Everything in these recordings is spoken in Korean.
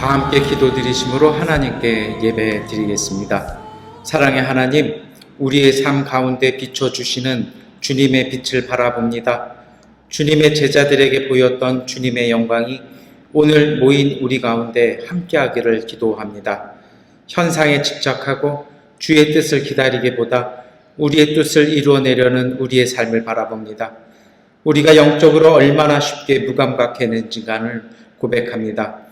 다 함께 기도드리심으로 하나님께 예배 드리겠습니다. 사랑의 하나님, 우리의 삶 가운데 비춰주시는 주님의 빛을 바라봅니다. 주님의 제자들에게 보였던 주님의 영광이 오늘 모인 우리 가운데 함께하기를 기도합니다. 현상에 집착하고 주의 뜻을 기다리기보다 우리의 뜻을 이루어내려는 우리의 삶을 바라봅니다. 우리가 영적으로 얼마나 쉽게 무감각했는지간을 고백합니다.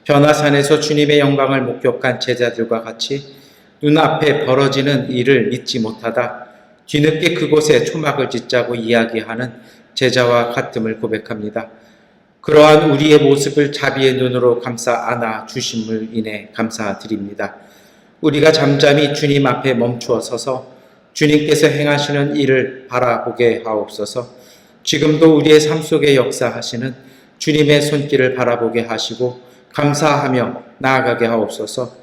변화산에서 주님의 영광을 목격한 제자들과 같이 눈앞에 벌어지는 일을 믿지 못하다 뒤늦게 그곳에 초막을 짓자고 이야기하는 제자와 같음을 고백합니다. 그러한 우리의 모습을 자비의 눈으로 감싸 안아 주심을 인해 감사드립니다. 우리가 잠잠히 주님 앞에 멈추어 서서 주님께서 행하시는 일을 바라보게 하옵소서. 지금도 우리의 삶 속에 역사하시는 주님의 손길을 바라보게 하시고 감사하며 나아가게 하옵소서.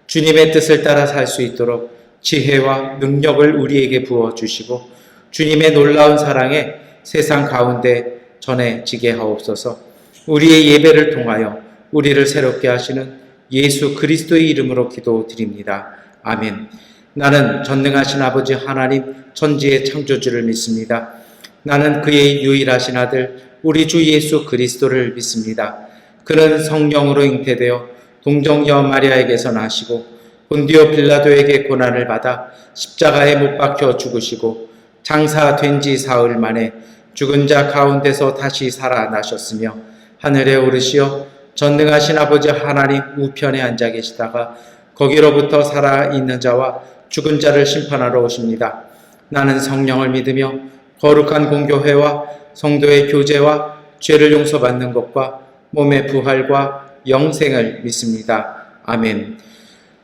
주님의 뜻을 따라 살 수 있도록 지혜와 능력을 우리에게 부어주시고 주님의 놀라운 사랑에 세상 가운데 전해지게 하옵소서. 우리의 예배를 통하여 우리를 새롭게 하시는 예수 그리스도의 이름으로 기도드립니다. 아멘. 나는 전능하신 아버지 하나님 천지의 창조주를 믿습니다. 나는 그의 유일하신 아들 우리 주 예수 그리스도를 믿습니다. 그는 성령으로 잉태되어 동정녀 마리아에게서 나시고 본디오 빌라도에게 고난을 받아 십자가에 못 박혀 죽으시고 장사된 지 사흘 만에 죽은 자 가운데서 다시 살아나셨으며 하늘에 오르시어 전능하신 아버지 하나님 우편에 앉아 계시다가 거기로부터 살아있는 자와 죽은 자를 심판하러 오십니다. 나는 성령을 믿으며 거룩한 공교회와 성도의 교제와 죄를 용서받는 것과 몸의 부활과 영생을 믿습니다. 아멘.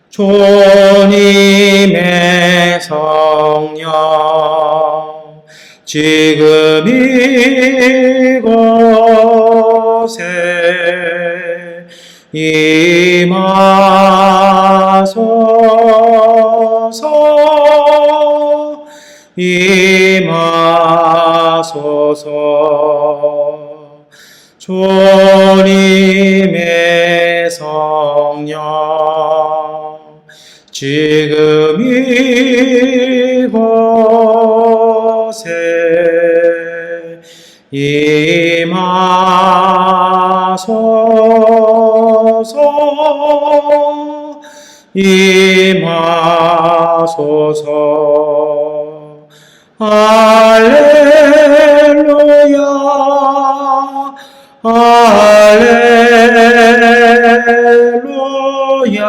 주님의 성령 지금 이곳에 임하소서. 주님의 성령 지금 이곳에 임하소서. 할렐루야 할렐루야 할렐루야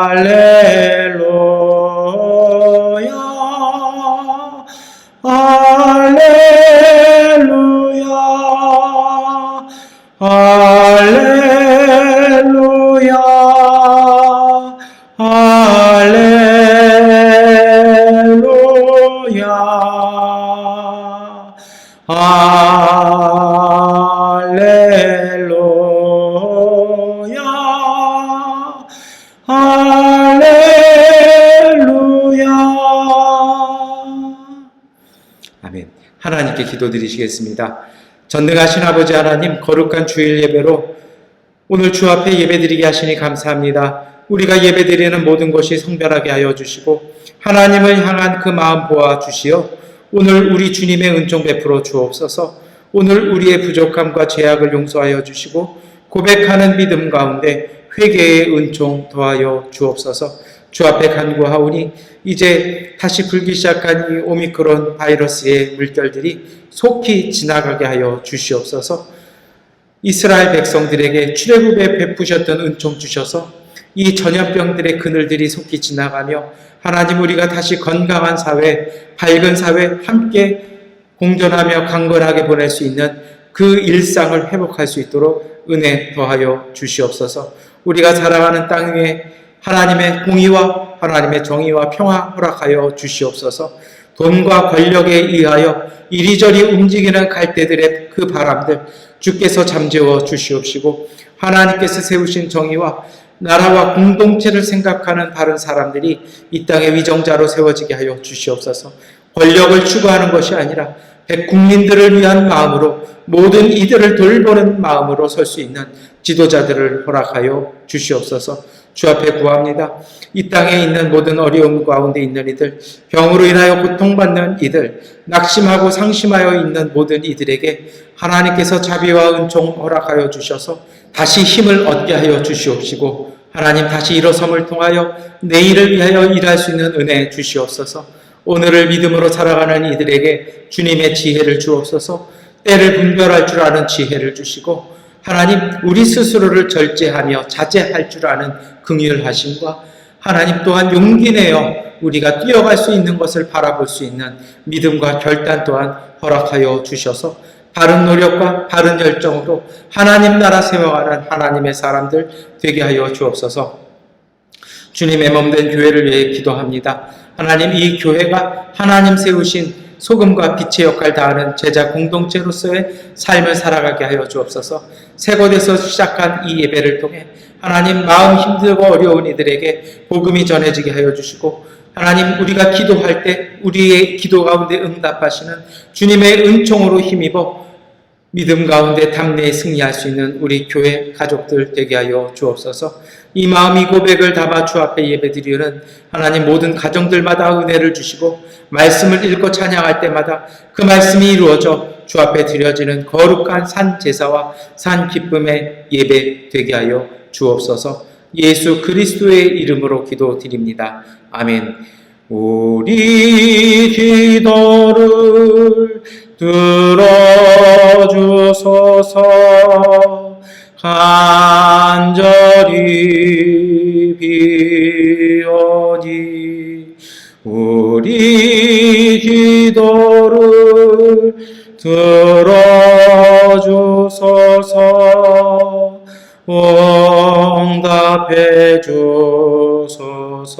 할렐루야 할렐루야 할렐루야 할렐루야. 아멘. 하나님께 기도드리시겠습니다. 전능하신 아버지 하나님, 거룩한 주일 예배로 오늘 주 앞에 예배드리게 하시니 감사합니다. 우리가 예배드리는 모든 것이 성별하게 하여 주시고 하나님을 향한 그 마음 보아 주시어 오늘 우리 주님의 은총 베풀어 주옵소서. 오늘 우리의 부족함과 죄악을 용서하여 주시고 고백하는 믿음 가운데 회개의 은총 더하여 주옵소서. 주 앞에 간구하오니 이제 다시 불기 시작한 이 오미크론 바이러스의 물결들이 속히 지나가게 하여 주시옵소서. 이스라엘 백성들에게 출애굽에 베푸셨던 은총 주셔서 이 전염병들의 그늘들이 속히 지나가며 하나님 우리가 다시 건강한 사회, 밝은 사회 함께 공존하며 강건하게 보낼 수 있는 그 일상을 회복할 수 있도록 은혜 더하여 주시옵소서. 우리가 살아가는 땅 위에 하나님의 공의와 하나님의 정의와 평화 허락하여 주시옵소서. 돈과 권력에 의하여 이리저리 움직이는 갈대들의 그 바람들 주께서 잠재워 주시옵시고 하나님께서 세우신 정의와 나라와 공동체를 생각하는 바른 사람들이 이 땅의 위정자로 세워지게 하여 주시옵소서. 권력을 추구하는 것이 아니라 백국민들을 위한 마음으로 모든 이들을 돌보는 마음으로 설 수 있는 지도자들을 허락하여 주시옵소서. 주 앞에 구합니다. 이 땅에 있는 모든 어려움 가운데 있는 이들, 병으로 인하여 고통받는 이들, 낙심하고 상심하여 있는 모든 이들에게 하나님께서 자비와 은총 허락하여 주셔서 다시 힘을 얻게 하여 주시옵시고, 하나님 다시 일어섬을 통하여 내일을 위하여 일할 수 있는 은혜 주시옵소서. 오늘을 믿음으로 살아가는 이들에게 주님의 지혜를 주옵소서. 때를 분별할 줄 아는 지혜를 주시고, 하나님 우리 스스로를 절제하며 자제할 줄 아는 긍휼하심과 하나님 또한 용기 내어 우리가 뛰어갈 수 있는 것을 바라볼 수 있는 믿음과 결단 또한 허락하여 주셔서 바른 노력과 바른 열정으로 하나님 나라 세워가는 하나님의 사람들 되게 하여 주옵소서. 주님의 몸된 교회를 위해 기도합니다. 하나님, 이 교회가 하나님 세우신 소금과 빛의 역할 다하는 제자 공동체로서의 삶을 살아가게 하여 주옵소서. 새 곳에서 시작한 이 예배를 통해 하나님 마음 힘들고 어려운 이들에게 복음이 전해지게 하여 주시고, 하나님 우리가 기도할 때 우리의 기도 가운데 응답하시는 주님의 은총으로 힘입어 믿음 가운데 담대히 승리할 수 있는 우리 교회 가족들 되게 하여 주옵소서. 이 마음, 이 고백을 담아 주 앞에 예배드리는 하나님 모든 가정들마다 은혜를 주시고, 말씀을 읽고 찬양할 때마다 그 말씀이 이루어져 주 앞에 드려지는 거룩한 산 제사와 산 기쁨의 예배 되게 하여 주옵소서. 예수 그리스도의 이름으로 기도드립니다. 아멘. 우리 기도를 들어주소서. 간절히 비오니 우리 기도를 들어주소서. 응답해 주소서.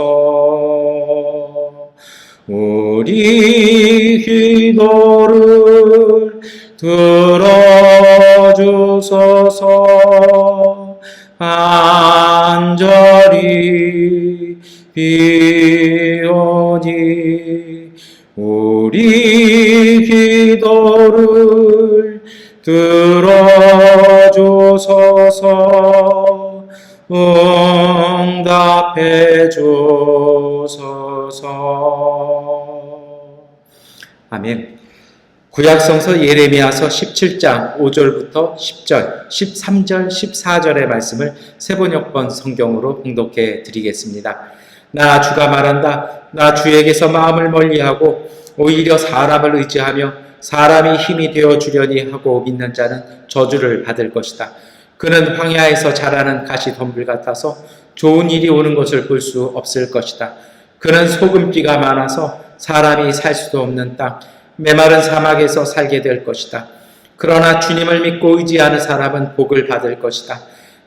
우리 기도를 들어주소서. 간절히 비오니 우리 기도를 들어주소서. 응답해 주소서. 아멘. 구약성서 예레미야서 17장 5절부터 10절, 13절, 14절의 말씀을 세번역번 성경으로 봉독해 드리겠습니다. 나 주가 말한다. 나 주에게서 마음을 멀리하고 오히려 사람을 의지하며 사람이 힘이 되어 주려니 하고 믿는 자는 저주를 받을 것이다. 그는 황야에서 자라는 가시덤불 같아서 좋은 일이 오는 것을 볼 수 없을 것이다. 그는 소금기가 많아서 사람이 살 수도 없는 땅, 메마른 사막에서 살게 될 것이다. 그러나 주님을 믿고 의지하는 사람은 복을 받을 것이다.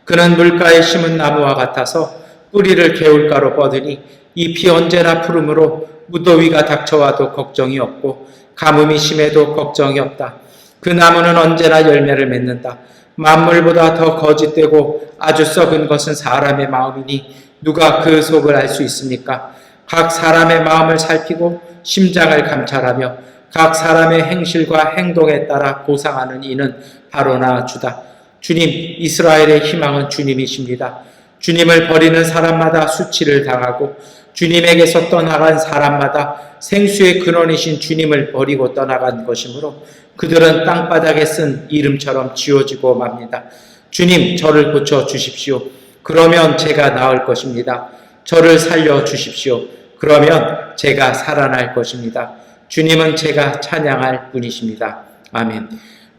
그는 물가에 심은 나무와 같아서 뿌리를 개울가로 뻗으니 잎이 언제나 푸르므로 무더위가 닥쳐와도 걱정이 없고 가뭄이 심해도 걱정이 없다. 그 나무는 언제나 열매를 맺는다. 만물보다 더 거짓되고 아주 썩은 것은 사람의 마음이니 누가 그 속을 알 수 있습니까? 각 사람의 마음을 살피고 심장을 감찰하며 각 사람의 행실과 행동에 따라 보상하는 이는 바로 나 주다. 주님, 이스라엘의 희망은 주님이십니다. 주님을 버리는 사람마다 수치를 당하고 주님에게서 떠나간 사람마다 생수의 근원이신 주님을 버리고 떠나간 것이므로 그들은 땅바닥에 쓴 이름처럼 지워지고 맙니다. 주님, 저를 고쳐 주십시오. 그러면 제가 나을 것입니다. 저를 살려 주십시오. 그러면 제가 살아날 것입니다. 주님은 제가 찬양할 분이십니다. 아멘.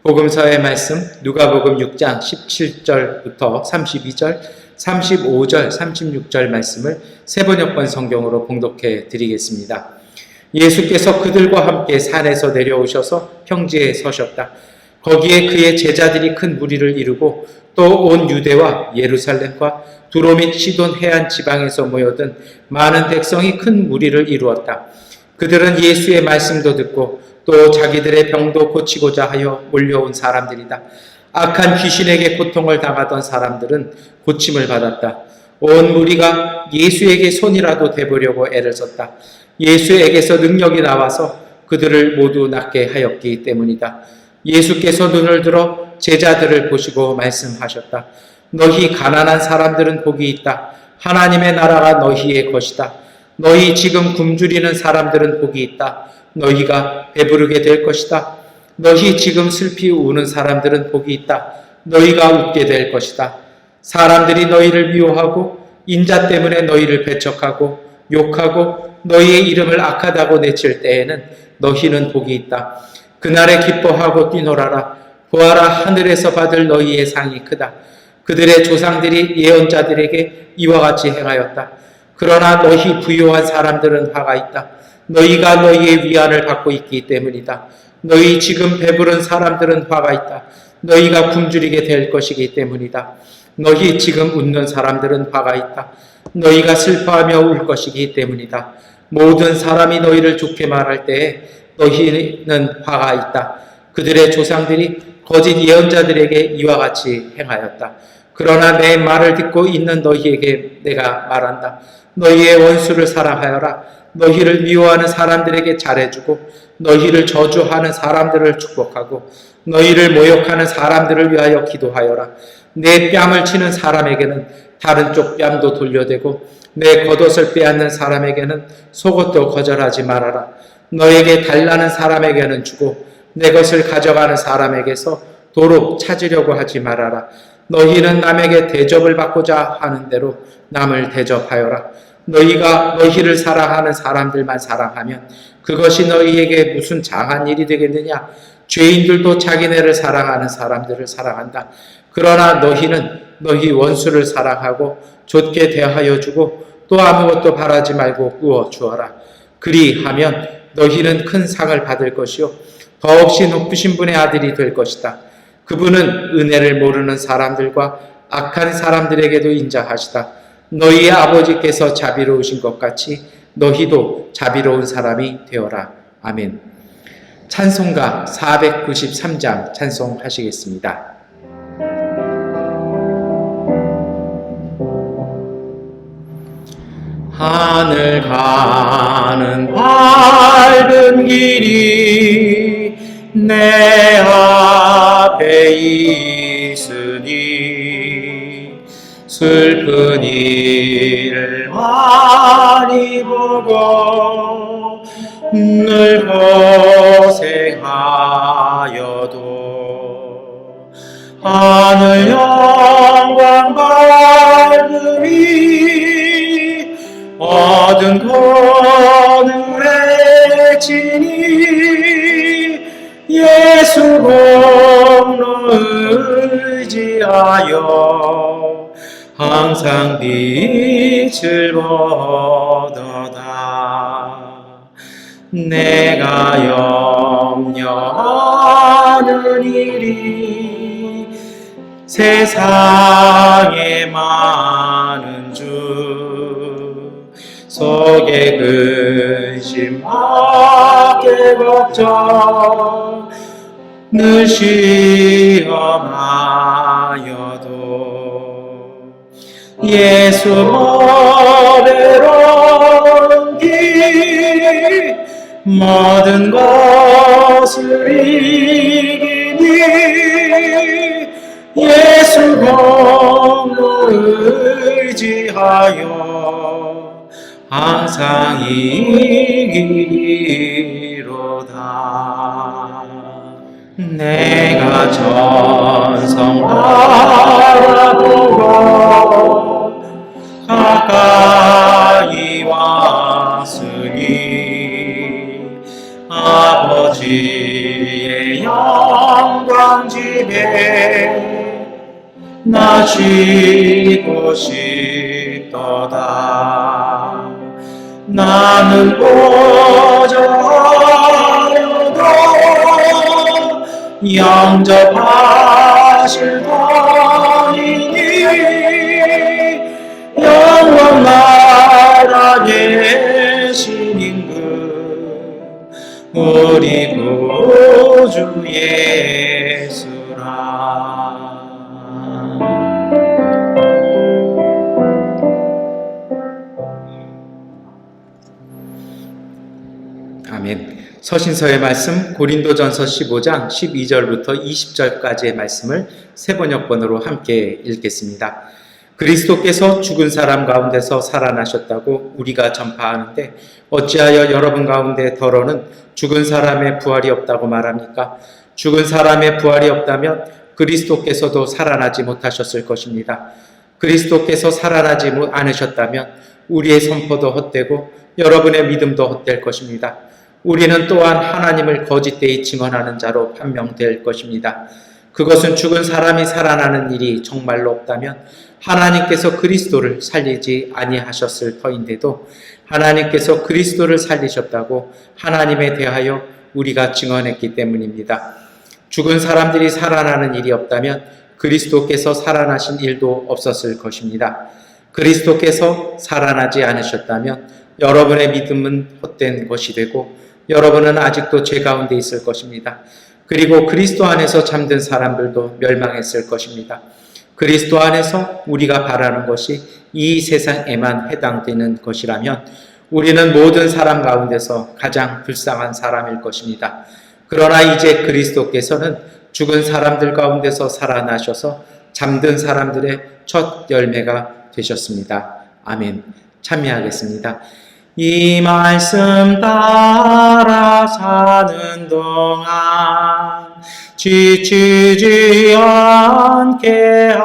복음서의 말씀 누가복음 6장 17절부터 32절, 35절, 36절 말씀을 세번역번 성경으로 봉독해 드리겠습니다. 예수께서 그들과 함께 산에서 내려오셔서 평지에 서셨다. 거기에 그의 제자들이 큰 무리를 이루고 또 온 유대와 예루살렘과 두로 및 시돈 해안 지방에서 모여든 많은 백성이 큰 무리를 이루었다. 그들은 예수의 말씀도 듣고 또 자기들의 병도 고치고자 하여 몰려온 사람들이다. 악한 귀신에게 고통을 당하던 사람들은 고침을 받았다. 온 무리가 예수에게 손이라도 대보려고 애를 썼다. 예수에게서 능력이 나와서 그들을 모두 낫게 하였기 때문이다. 예수께서 눈을 들어 제자들을 보시고 말씀하셨다. 너희 가난한 사람들은 복이 있다. 하나님의 나라가 너희의 것이다. 너희 지금 굶주리는 사람들은 복이 있다. 너희가 배부르게 될 것이다. 너희 지금 슬피 우는 사람들은 복이 있다. 너희가 웃게 될 것이다. 사람들이 너희를 미워하고 인자 때문에 너희를 배척하고 욕하고 너희의 이름을 악하다고 내칠 때에는 너희는 복이 있다. 그날에 기뻐하고 뛰놀아라. 보아라, 하늘에서 받을 너희의 상이 크다. 그들의 조상들이 예언자들에게 이와 같이 행하였다. 그러나 너희 부유한 사람들은 화가 있다. 너희가 너희의 위안을 받고 있기 때문이다. 너희 지금 배부른 사람들은 화가 있다. 너희가 굶주리게 될 것이기 때문이다. 너희 지금 웃는 사람들은 화가 있다. 너희가 슬퍼하며 울 것이기 때문이다. 모든 사람이 너희를 좋게 말할 때에 너희는 화가 있다. 그들의 조상들이 거짓 예언자들에게 이와 같이 행하였다. 그러나 내 말을 듣고 있는 너희에게 내가 말한다. 너희의 원수를 사랑하여라. 너희를 미워하는 사람들에게 잘해주고 너희를 저주하는 사람들을 축복하고 너희를 모욕하는 사람들을 위하여 기도하여라. 내 뺨을 치는 사람에게는 다른 쪽 뺨도 돌려대고 내 겉옷을 빼앗는 사람에게는 속옷도 거절하지 말아라. 너에게 달라는 사람에게는 주고 내 것을 가져가는 사람에게서 도로 찾으려고 하지 말아라. 너희는 남에게 대접을 받고자 하는 대로 남을 대접하여라. 너희가 너희를 사랑하는 사람들만 사랑하면 그것이 너희에게 무슨 장한 일이 되겠느냐? 죄인들도 자기네를 사랑하는 사람들을 사랑한다. 그러나 너희는 너희 원수를 사랑하고 좇게 대하여 주고 또 아무것도 바라지 말고 구워 주어라. 그리하면 너희는 큰 상을 받을 것이요 더없이 높으신 분의 아들이 될 것이다. 그분은 은혜를 모르는 사람들과 악한 사람들에게도 인자하시다. 너희의 아버지께서 자비로우신 것 같이 너희도 자비로운 사람이 되어라. 아멘. 찬송가 493장 찬송하시겠습니다. 하늘 가는 밝은 길이 내 앞에 있으니 슬픈 일을 많이 보고 늘 고생하여도 하늘 영광 밝음이 얻은 거늘에 지니 예수 공로 의지하여 항상 빛을 보도다. 내가 염려하는 일이 세상에 많은 주 속에 근심 밖에 걱정 늘 시험하여도 예수 법에로 길 모든 것을 이기니 예수 공로 의지하여 항상 이기리로다. 내가 전성 바라보고 가까이 왔으니 아버지의 영광 집에 나 쉬고 싶도다. 나는 고저하여도 영접하실 터이니 영원 나라 계신 임금 우리 구주 예수라. 아멘. 서신서의 말씀 고린도전서 15장 12절부터 20절까지의 말씀을 세 번역본으로 함께 읽겠습니다. 그리스도께서 죽은 사람 가운데서 살아나셨다고 우리가 전파하는데 어찌하여 여러분 가운데 더러는 죽은 사람의 부활이 없다고 말합니까? 죽은 사람의 부활이 없다면 그리스도께서도 살아나지 못하셨을 것입니다. 그리스도께서 살아나지 않으셨다면 우리의 선포도 헛되고 여러분의 믿음도 헛될 것입니다. 우리는 또한 하나님을 거짓되이 증언하는 자로 판명될 것입니다. 그것은 죽은 사람이 살아나는 일이 정말로 없다면 하나님께서 그리스도를 살리지 아니하셨을 터인데도 하나님께서 그리스도를 살리셨다고 하나님에 대하여 우리가 증언했기 때문입니다. 죽은 사람들이 살아나는 일이 없다면 그리스도께서 살아나신 일도 없었을 것입니다. 그리스도께서 살아나지 않으셨다면 여러분의 믿음은 헛된 것이 되고 여러분은 아직도 죄 가운데 있을 것입니다. 그리고 그리스도 안에서 잠든 사람들도 멸망했을 것입니다. 그리스도 안에서 우리가 바라는 것이 이 세상에만 해당되는 것이라면 우리는 모든 사람 가운데서 가장 불쌍한 사람일 것입니다. 그러나 이제 그리스도께서는 죽은 사람들 가운데서 살아나셔서 잠든 사람들의 첫 열매가 되셨습니다. 아멘. 참여하겠습니다. 이 말씀 따라 사는 동안 지치지 않게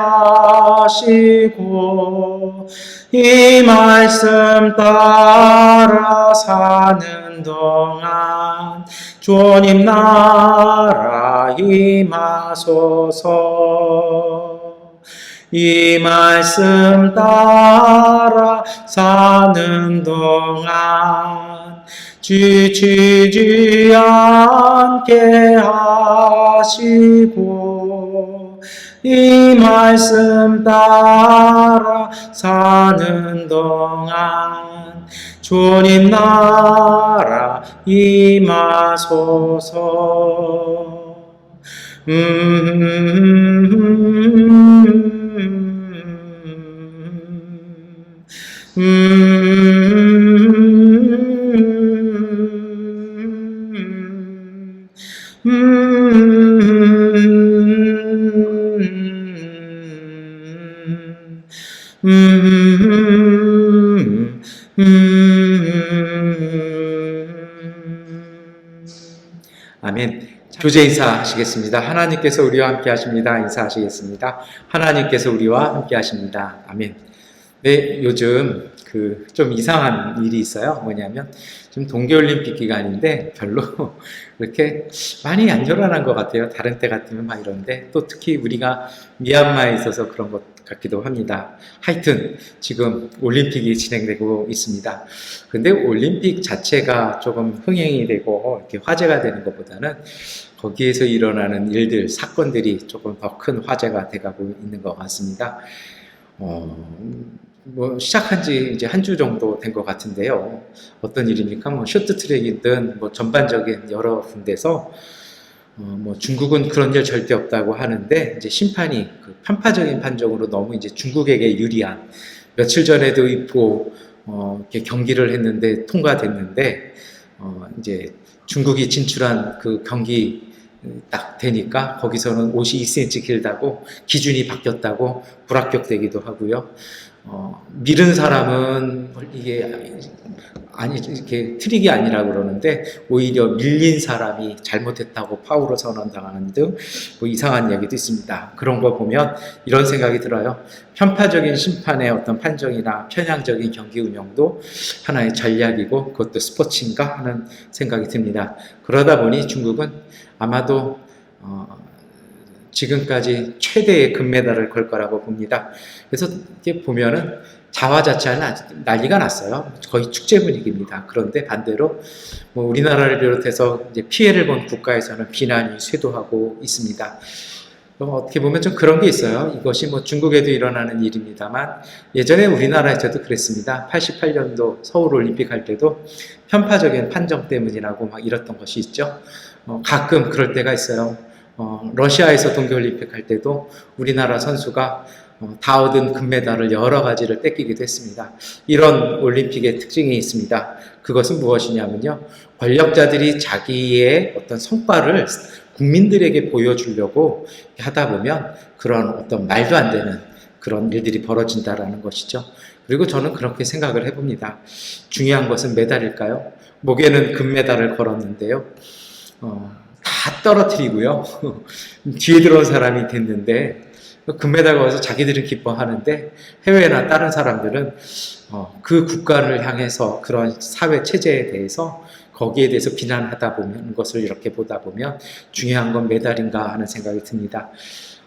하시고 이 말씀 따라 사는 동안 주님 나라 임하소서. 이 말씀 따라 사는 동안 지치지 않게 하시고 이 말씀 따라 사는 동안 주님 나라 임하소서. 아멘. 교제 인사하시겠습니다. 하나님께서 우리와 함께 하십니다. 인사하시겠습니다. 하나님께서 우리와 함께 하십니다. 아멘. 네, 요즘 좀 이상한 일이 있어요. 뭐냐면 지금 동계올림픽 기간인데 별로 그렇게 많이 안전한 것 같아요. 다른 때 같으면 막 이런데 또 특히 우리가 미얀마에 있어서 그런 것 같기도 합니다. 하여튼 지금 올림픽이 진행되고 있습니다. 근데 올림픽 자체가 조금 흥행이 되고 이렇게 화제가 되는 것보다는 거기에서 일어나는 일들, 사건들이 조금 더 큰 화제가 돼가고 있는 것 같습니다. 시작한 지 이제 한 주 정도 된 것 같은데요. 어떤 일입니까? 쇼트트랙이든 전반적인 여러 군데서 중국은 그런 일 절대 없다고 하는데 이제 심판이 편파적인 판정으로 너무 이제 중국에게 유리한 며칠 전에도 있고 이렇게 경기를 했는데 통과됐는데 이제 중국이 진출한 그 경기 딱 되니까 거기서는 옷이 2cm 길다고 기준이 바뀌었다고 불합격되기도 하고요. 밀은 사람은 이게 이렇게 트릭이 아니라 그러는데 오히려 밀린 사람이 잘못했다고 파울을 선언당하는 등 이상한 이야기도 있습니다. 그런 거 보면 이런 생각이 들어요. 편파적인 심판의 어떤 판정이나 편향적인 경기 운영도 하나의 전략이고 그것도 스포츠인가 하는 생각이 듭니다. 그러다 보니 중국은 아마도 지금까지 최대의 금메달을 걸 거라고 봅니다. 그래서 이렇게 보면은 자화자찬 난리가 났어요. 거의 축제 분위기입니다. 그런데 반대로 우리나라를 비롯해서 이제 피해를 본 국가에서는 비난이 쇄도하고 있습니다. 어떻게 보면 좀 그런 게 있어요. 이것이 중국에도 일어나는 일입니다만 예전에 우리나라에서도 그랬습니다. 88년도 서울올림픽 할 때도 편파적인 판정 때문이라고 막 이랬던 것이 있죠. 가끔 그럴 때가 있어요. 러시아에서 동계올림픽 할 때도 우리나라 선수가 다 얻은 금메달을 여러 가지를 뺏기기도 했습니다. 이런 올림픽의 특징이 있습니다. 그것은 무엇이냐면요. 권력자들이 자기의 어떤 성과를 국민들에게 보여주려고 하다 보면 그런 어떤 말도 안 되는 그런 일들이 벌어진다라는 것이죠. 그리고 저는 그렇게 생각을 해봅니다. 중요한 것은 메달일까요? 목에는 금메달을 걸었는데요. 다 떨어뜨리고요. 뒤에 들어온 사람이 됐는데 금메달 걸어서 자기들은 기뻐하는데 해외나 다른 사람들은 그 국가를 향해서 그런 사회 체제에 대해서 거기에 대해서 비난하다 보면 것을 이렇게 보다 보면 중요한 건 메달인가 하는 생각이 듭니다.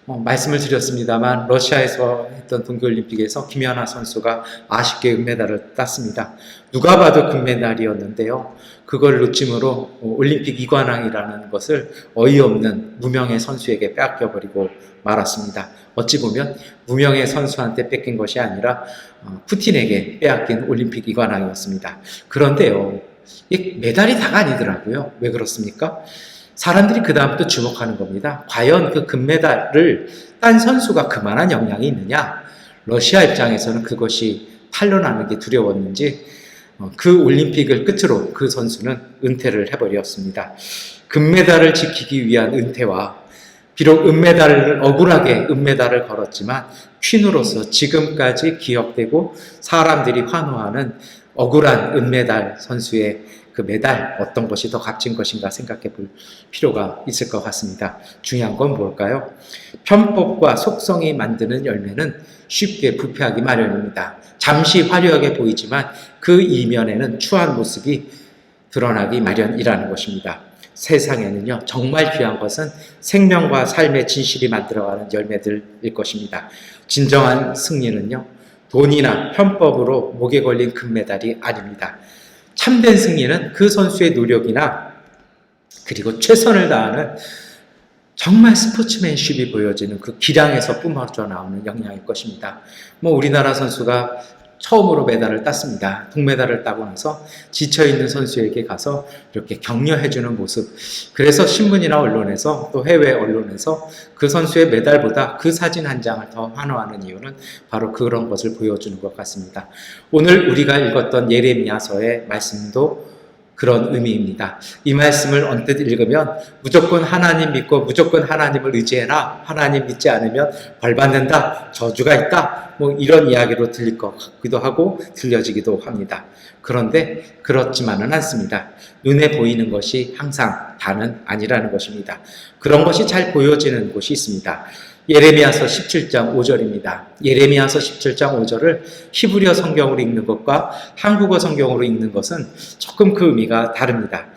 말씀을 드렸습니다만 러시아에서 했던 동계올림픽에서 김연아 선수가 아쉽게 은메달을 땄습니다. 누가 봐도 금메달이었는데요. 그걸 놓침으로 올림픽 이관왕이라는 것을 어이없는 무명의 선수에게 빼앗겨버리고 말았습니다. 어찌 보면 무명의 선수한테 뺏긴 것이 아니라 푸틴에게 빼앗긴 올림픽 이관왕이었습니다. 그런데요, 이 메달이 다가 아니더라고요. 왜 그렇습니까? 사람들이 그 다음부터 주목하는 겁니다. 과연 그 금메달을 딴 선수가 그만한 역량이 있느냐? 러시아 입장에서는 그것이 탄로나는 게 두려웠는지 그 올림픽을 끝으로 그 선수는 은퇴를 해버렸습니다. 금메달을 지키기 위한 은퇴와 비록 억울하게 은메달을 걸었지만 퀸으로서 지금까지 기억되고 사람들이 환호하는 억울한 은메달 선수의 그 메달 어떤 것이 더 값진 것인가 생각해 볼 필요가 있을 것 같습니다. 중요한 건 뭘까요? 편법과 속성이 만드는 열매는 쉽게 부패하기 마련입니다. 잠시 화려하게 보이지만 그 이면에는 추한 모습이 드러나기 마련이라는 것입니다. 세상에는요, 정말 귀한 것은 생명과 삶의 진실이 만들어가는 열매들일 것입니다. 진정한 승리는요, 돈이나 편법으로 목에 걸린 금메달이 아닙니다. 참된 승리는 그 선수의 노력이나 그리고 최선을 다하는 정말 스포츠맨십이 보여지는 그 기량에서 뿜어져 나오는 역량일 것입니다. 우리나라 선수가 처음으로 메달을 땄습니다. 동메달을 따고 나서 지쳐있는 선수에게 가서 이렇게 격려해주는 모습. 그래서 신문이나 언론에서 또 해외 언론에서 그 선수의 메달보다 그 사진 한 장을 더 환호하는 이유는 바로 그런 것을 보여주는 것 같습니다. 오늘 우리가 읽었던 예레미야서의 말씀도 그런 의미입니다. 이 말씀을 언뜻 읽으면 무조건 하나님 믿고 무조건 하나님을 의지해라. 하나님 믿지 않으면 벌 받는다. 저주가 있다. 이런 이야기로 들릴 것 같기도 하고 들려지기도 합니다. 그런데 그렇지만은 않습니다. 눈에 보이는 것이 항상 다는 아니라는 것입니다. 그런 것이 잘 보여지는 곳이 있습니다. 예레미야서 17장 5절입니다. 예레미야서 17장 5절을 히브리어 성경으로 읽는 것과 한국어 성경으로 읽는 것은 조금 그 의미가 다릅니다.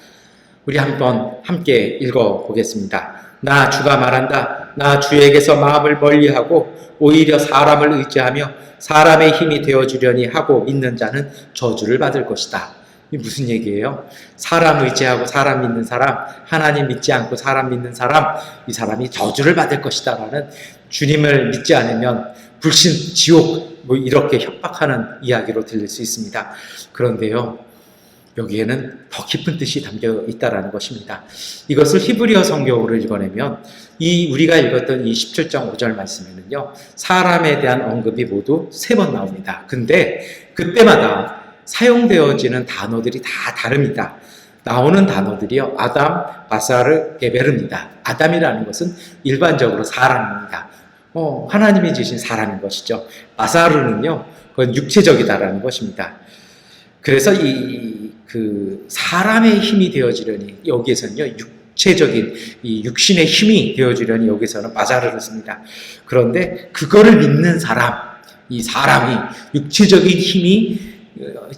우리 한번 함께 읽어보겠습니다. 나 주가 말한다. 나 주에게서 마음을 멀리하고 오히려 사람을 의지하며 사람의 힘이 되어주려니 하고 믿는 자는 저주를 받을 것이다. 이게 무슨 얘기예요? 사람 의지하고 사람 믿는 사람, 하나님 믿지 않고 사람 믿는 사람, 이 사람이 저주를 받을 것이다 라는, 주님을 믿지 않으면 불신, 지옥 이렇게 협박하는 이야기로 들릴 수 있습니다. 그런데요, 여기에는 더 깊은 뜻이 담겨 있다는 것입니다. 이것을 히브리어 성경으로 읽어내면 우리가 읽었던 이 17장 5절 말씀에는요, 사람에 대한 언급이 모두 3번 나옵니다. 근데 그때마다 사용되어지는 단어들이 다 다릅니다. 나오는 단어들이요, 아담, 바사르, 게베르입니다. 아담이라는 것은 일반적으로 사람입니다. 하나님이 지으신 사람인 것이죠. 바사르는요, 그건 육체적이다라는 것입니다. 그래서 그 사람의 힘이 되어지려니, 여기에서는요, 육체적인 이 육신의 힘이 되어지려니 여기서는 바사르를 씁니다. 그런데 그거를 믿는 사람, 이 사람이 육체적인 힘이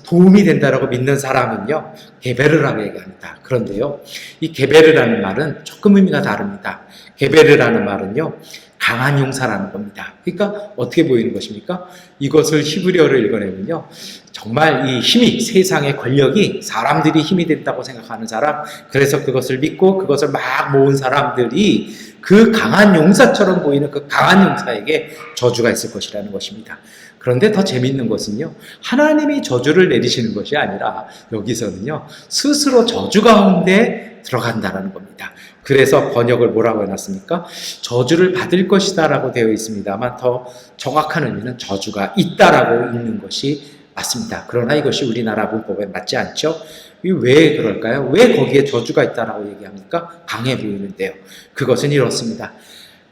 도움이 된다라고 믿는 사람은요, 게베르라고 얘기합니다. 그런데요, 이 게베르라는 말은 조금 의미가 다릅니다. 게베르라는 말은요, 강한 용사라는 겁니다. 그러니까 어떻게 보이는 것입니까? 이것을 히브리어를 읽어내면요, 정말 이 힘이, 세상의 권력이 사람들이 힘이 된다고 생각하는 사람, 그래서 그것을 믿고 그것을 막 모은 사람들이 그 강한 용사처럼 보이는 그 강한 용사에게 저주가 있을 것이라는 것입니다. 그런데 더 재미있는 것은요, 하나님이 저주를 내리시는 것이 아니라 여기서는요, 스스로 저주 가운데 들어간다는 겁니다. 그래서 번역을 뭐라고 해놨습니까? 저주를 받을 것이다 라고 되어 있습니다만 더 정확한 의미는 저주가 있다라고 읽는 것이 맞습니다. 그러나 이것이 우리나라 문법에 맞지 않죠? 왜 그럴까요? 왜 거기에 저주가 있다라고 얘기합니까? 강해 보이는데요. 그것은 이렇습니다.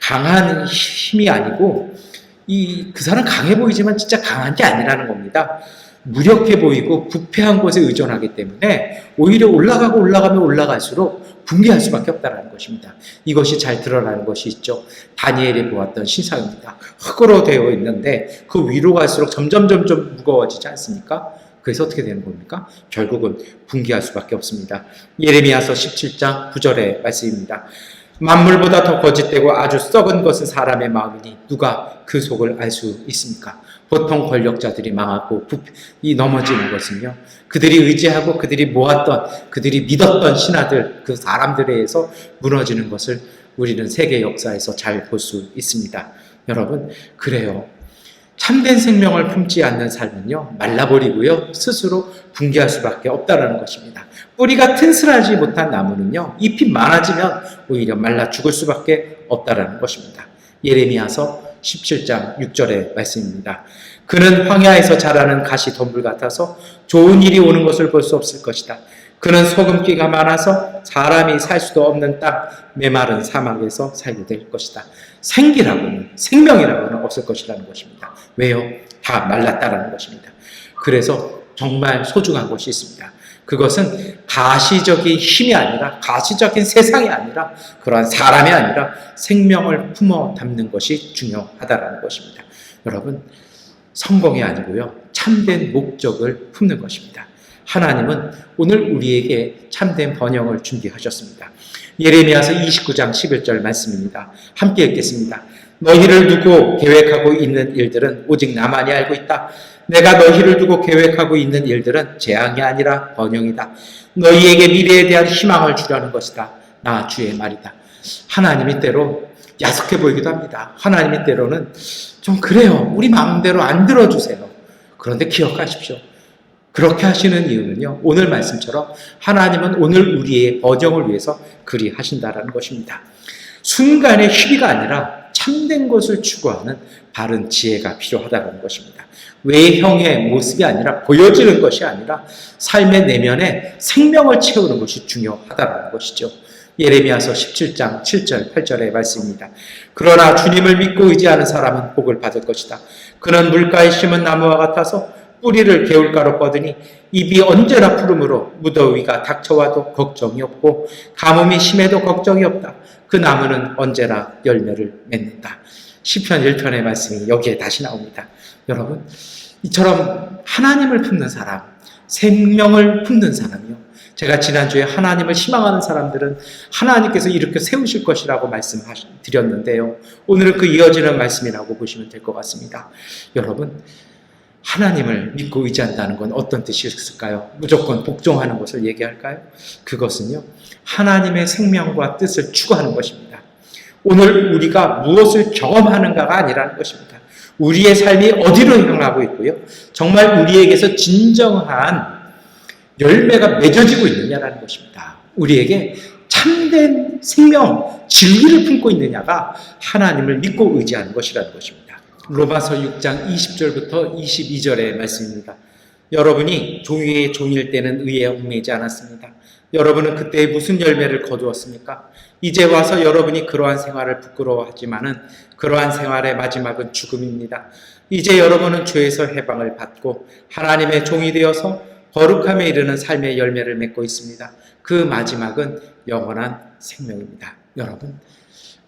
강한 힘이 아니고 그 사람 강해 보이지만 진짜 강한 게 아니라는 겁니다. 무력해 보이고 부패한 곳에 의존하기 때문에 오히려 올라가면 올라갈수록 붕괴할 수밖에 없다는 것입니다. 이것이 잘 드러나는 것이 있죠. 다니엘이 보았던 신상입니다. 흙으로 되어 있는데 그 위로 갈수록 점점 무거워지지 않습니까? 그래서 어떻게 되는 겁니까? 결국은 붕괴할 수밖에 없습니다. 예레미야서 17장 9절의 말씀입니다. 만물보다 더 거짓되고 아주 썩은 것은 사람의 마음이니 누가 그 속을 알 수 있습니까? 보통 권력자들이 망하고 넘어지는 것은요, 그들이 의지하고 그들이 모았던, 그들이 믿었던 신하들, 그 사람들에 의해서 무너지는 것을 우리는 세계 역사에서 잘 볼 수 있습니다. 여러분, 그래요. 참된 생명을 품지 않는 삶은요, 말라버리고요, 스스로 붕괴할 수밖에 없다는 것입니다. 뿌리가 튼실하지 못한 나무는요, 잎이 많아지면 오히려 말라 죽을 수밖에 없다는 것입니다. 예레미야서 17장 6절의 말씀입니다. 그는 황야에서 자라는 가시덤불 같아서 좋은 일이 오는 것을 볼 수 없을 것이다. 그는 소금기가 많아서 사람이 살 수도 없는 땅, 메마른 사막에서 살게 될 것이다. 생명이라고는 없을 것이라는 것입니다. 왜요? 다 말랐다라는 것입니다. 그래서 정말 소중한 것이 있습니다. 그것은 가시적인 힘이 아니라, 가시적인 세상이 아니라, 그러한 사람이 아니라 생명을 품어 담는 것이 중요하다라는 것입니다. 여러분, 성공이 아니고요, 참된 목적을 품는 것입니다. 하나님은 오늘 우리에게 참된 번영을 준비하셨습니다. 예레미야서 29장 11절 말씀입니다. 함께 읽겠습니다. 너희를 두고 계획하고 있는 일들은 오직 나만이 알고 있다. 내가 너희를 두고 계획하고 있는 일들은 재앙이 아니라 번영이다. 너희에게 미래에 대한 희망을 주려는 것이다. 나 주의 말이다. 하나님이 때로 야속해 보이기도 합니다. 하나님이 때로는 좀 그래요. 우리 마음대로 안 들어주세요. 그런데 기억하십시오. 그렇게 하시는 이유는요, 오늘 말씀처럼 하나님은 오늘 우리의 번영을 위해서 그리 하신다라는 것입니다. 순간의 희비가 아니라 참된 것을 추구하는 바른 지혜가 필요하다는 것입니다. 외형의 모습이 아니라, 보여지는 것이 아니라 삶의 내면에 생명을 채우는 것이 중요하다는 것이죠. 예레미야서 17장 7절 8절의 말씀입니다. 그러나 주님을 믿고 의지하는 사람은 복을 받을 것이다. 그는 물가에 심은 나무와 같아서 뿌리를 개울가로 뻗으니 입이 언제나 푸르므로 무더위가 닥쳐와도 걱정이 없고 가뭄이 심해도 걱정이 없다. 그 나무는 언제나 열매를 맺는다. 시편 1편의 말씀이 여기에 다시 나옵니다. 여러분, 이처럼 하나님을 품는 사람, 생명을 품는 사람이요, 제가 지난주에 하나님을 희망하는 사람들은 하나님께서 이렇게 세우실 것이라고 말씀드렸는데요, 오늘은 그 이어지는 말씀이라고 보시면 될 것 같습니다. 여러분, 하나님을 믿고 의지한다는 건 어떤 뜻이 있을까요? 무조건 복종하는 것을 얘기할까요? 그것은요, 하나님의 생명과 뜻을 추구하는 것입니다. 오늘 우리가 무엇을 경험하는가가 아니라는 것입니다. 우리의 삶이 어디로 향하고 있고요, 정말 우리에게서 진정한 열매가 맺어지고 있느냐라는 것입니다. 우리에게 참된 생명, 진리를 품고 있느냐가 하나님을 믿고 의지하는 것이라는 것입니다. 로마서 6장 20절부터 22절의 말씀입니다. 여러분이 종의 종일 때는 의에 얽매이지 않았습니다. 여러분은 그때 무슨 열매를 거두었습니까? 이제 와서 여러분이 그러한 생활을 부끄러워하지만은 그러한 생활의 마지막은 죽음입니다. 이제 여러분은 죄에서 해방을 받고 하나님의 종이 되어서 거룩함에 이르는 삶의 열매를 맺고 있습니다. 그 마지막은 영원한 생명입니다. 여러분,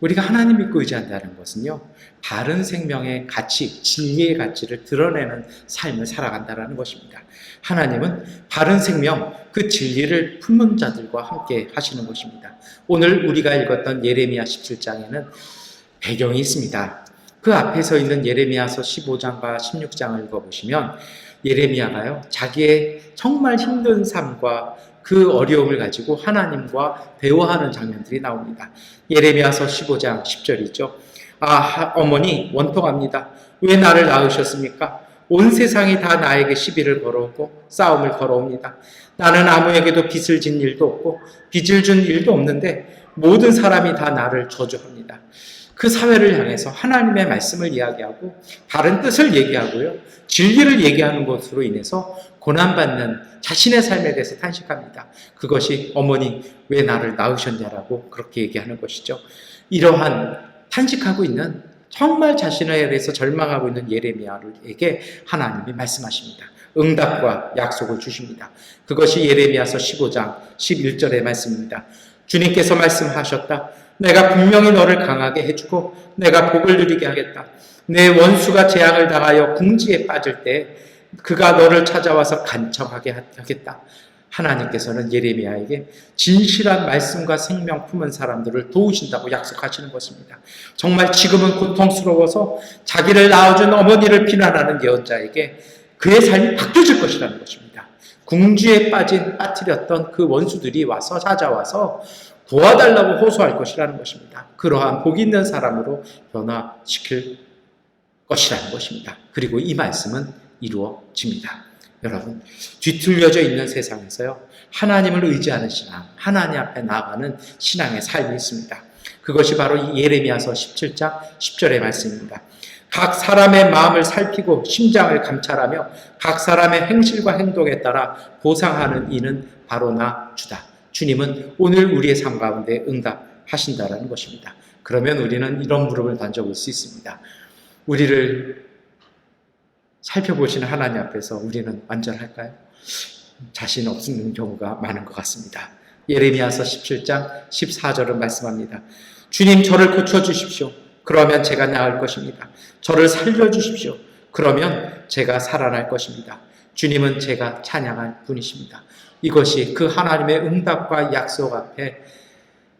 우리가 하나님 믿고 의지한다는 것은요, 바른 생명의 가치, 진리의 가치를 드러내는 삶을 살아간다는 것입니다. 하나님은 바른 생명, 그 진리를 품는 자들과 함께 하시는 것입니다. 오늘 우리가 읽었던 예레미야 17장에는 배경이 있습니다. 그 앞에 서 있는 예레미야서 15장과 16장을 읽어보시면 예레미야가요, 자기의 정말 힘든 삶과 그 어려움을 가지고 하나님과 대화하는 장면들이 나옵니다. 예레미야서 15장 10절이죠. 어머니 원통합니다. 왜 나를 낳으셨습니까? 온 세상이 다 나에게 시비를 걸어오고 싸움을 걸어옵니다. 나는 아무에게도 빚을 진 일도 없고 빚을 준 일도 없는데 모든 사람이 다 나를 저주합니다. 그 사회를 향해서 하나님의 말씀을 이야기하고 바른 뜻을 얘기하고요. 진리를 얘기하는 것으로 인해서 고난받는 자신의 삶에 대해서 탄식합니다. 그것이 어머니 왜 나를 낳으셨냐라고 그렇게 얘기하는 것이죠. 이러한 탄식하고 있는 정말 자신에 대해서 절망하고 있는 예레미야에게 하나님이 말씀하십니다. 응답과 약속을 주십니다. 그것이 예레미야서 15장 11절의 말씀입니다. 주님께서 말씀하셨다. 내가 분명히 너를 강하게 해주고 내가 복을 누리게 하겠다. 내 원수가 재앙을 당하여 궁지에 빠질 때 그가 너를 찾아와서 간청하게 하겠다. 하나님께서는 예레미야에게 진실한 말씀과 생명 품은 사람들을 도우신다고 약속하시는 것입니다. 정말 지금은 고통스러워서 자기를 낳아준 어머니를 비난하는 예언자에게 그의 삶이 바뀌어질 것이라는 것입니다. 궁지에 빠뜨렸던 그 원수들이 와서 찾아와서 도와달라고 호소할 것이라는 것입니다. 그러한 복 있는 사람으로 변화시킬 것이라는 것입니다. 그리고 이 말씀은 이루어집니다. 여러분, 뒤틀려져 있는 세상에서요, 하나님을 의지하는 신앙, 하나님 앞에 나아가는 신앙의 삶이 있습니다. 그것이 바로 예레미야서 17장 10절의 말씀입니다. 각 사람의 마음을 살피고 심장을 감찰하며 각 사람의 행실과 행동에 따라 보상하는 이는 바로 나 주다. 주님은 오늘 우리의 삶 가운데 응답하신다라는 것입니다. 그러면 우리는 이런 물음을 던져볼 수 있습니다. 우리를 살펴보시는 하나님 앞에서 우리는 완전할까요? 자신 없는 경우가 많은 것 같습니다. 예레미야서 17장 14절은 말씀합니다. 주님 저를 고쳐주십시오. 그러면 제가 나을 것입니다. 저를 살려주십시오. 그러면 제가 살아날 것입니다. 주님은 제가 찬양할 분이십니다. 이것이 그 하나님의 응답과 약속 앞에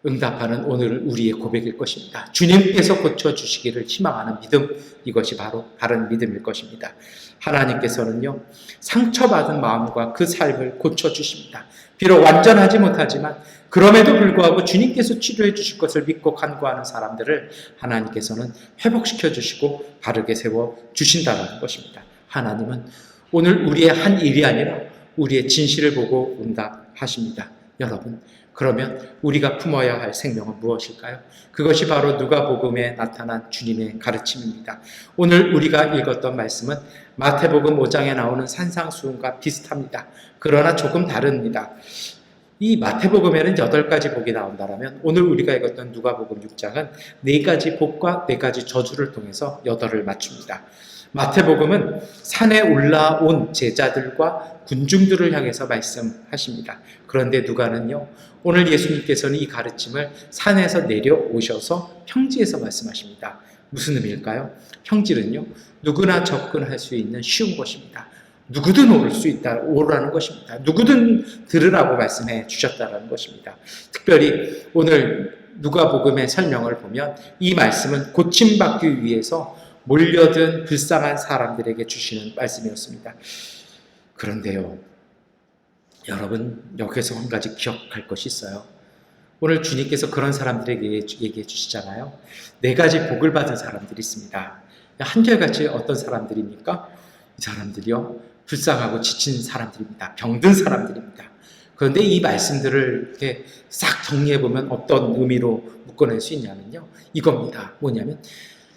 응답하는 오늘 우리의 고백일 것입니다. 주님께서 고쳐주시기를 희망하는 믿음, 이것이 바로 바른 믿음일 것입니다. 하나님께서는요, 상처받은 마음과 그 삶을 고쳐주십니다. 비록 완전하지 못하지만 그럼에도 불구하고 주님께서 치료해 주실 것을 믿고 간구하는 사람들을 하나님께서는 회복시켜 주시고 바르게 세워 주신다는 것입니다. 하나님은 오늘 우리의 한 일이 아니라 우리의 진실을 보고 응답하십니다. 여러분, 그러면 우리가 품어야 할 생명은 무엇일까요? 그것이 바로 누가복음에 나타난 주님의 가르침입니다. 오늘 우리가 읽었던 말씀은 마태복음 5장에 나오는 산상수훈과 비슷합니다. 그러나 조금 다릅니다. 이 마태복음에는 8가지 복이 나온다면 오늘 우리가 읽었던 누가복음 6장은 4가지 복과 4가지 저주를 통해서 8을 맞춥니다. 마태복음은 산에 올라온 제자들과 군중들을 향해서 말씀하십니다. 그런데 누가는요, 오늘 예수님께서는 이 가르침을 산에서 내려오셔서 평지에서 말씀하십니다. 무슨 의미일까요? 평지는요, 누구나 접근할 수 있는 쉬운 것입니다. 누구든 오라는 것입니다. 누구든 들으라고 말씀해 주셨다는 것입니다. 특별히 오늘 누가복음의 설명을 보면 이 말씀은 고침받기 위해서 몰려든 불쌍한 사람들에게 주시는 말씀이었습니다. 그런데요, 여러분, 여기서 한 가지 기억할 것이 있어요. 오늘 주님께서 그런 사람들에게 얘기해 주시잖아요. 4가지 복을 받은 사람들이 있습니다. 한결같이 어떤 사람들입니까? 이 사람들이요, 불쌍하고 지친 사람들입니다. 병든 사람들입니다. 그런데 이 말씀들을 이렇게 싹 정리해보면 어떤 의미로 묶어낼 수 있냐면요, 이겁니다. 뭐냐면